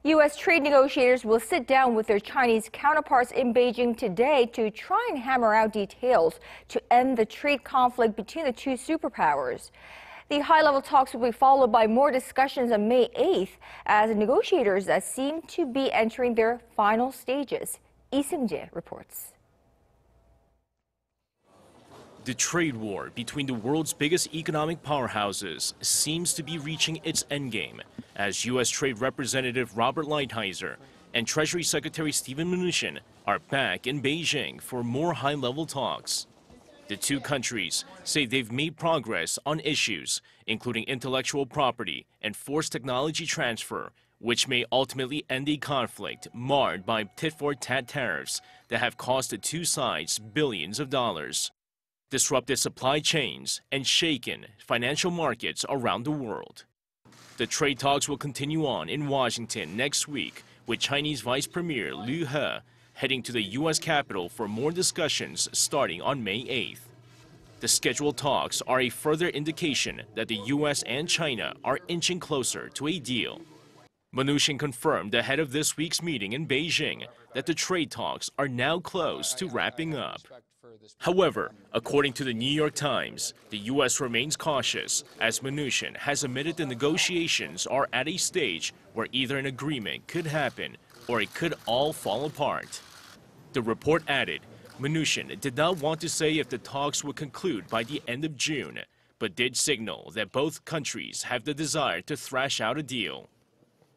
U.S. trade negotiators will sit down with their Chinese counterparts in Beijing today to try and hammer out details to end the trade conflict between the two superpowers. The high-level talks will be followed by more discussions on May 8th as negotiators seem to be entering their final stages. Seung-jae reports. The trade war between the world's biggest economic powerhouses seems to be reaching its endgame as U.S. Trade Representative Robert Lighthizer and Treasury Secretary Mnuchin are back in Beijing for more high-level talks. The two countries say they've made progress on issues including intellectual property and forced technology transfer, which may ultimately end a conflict marred by tit-for-tat tariffs that have cost the two sides billions of dollars, disrupted supply chains, and shaken financial markets around the world. The trade talks will continue on in Washington next week, with Chinese Vice Premier Liu He heading to the U.S. Capitol for more discussions starting on May 8th. The scheduled talks are a further indication that the U.S. and China are inching closer to a deal. Mnuchin confirmed ahead of this week's meeting in Beijing that the trade talks are now close to wrapping up. However, according to the New York Times, the U.S. remains cautious as Mnuchin has admitted the negotiations are at a stage where either an agreement could happen or it could all fall apart. The report added, Mnuchin did not want to say if the talks would conclude by the end of June, but did signal that both countries have the desire to thrash out a deal.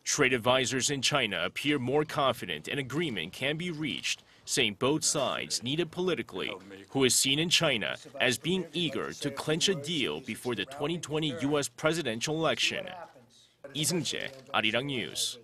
Trade advisors in China appear more confident an agreement can be reached, saying both sides need it politically, who is seen in China as being eager to clinch a deal before the 2020 U.S. presidential election. Seung-jae, Arirang News.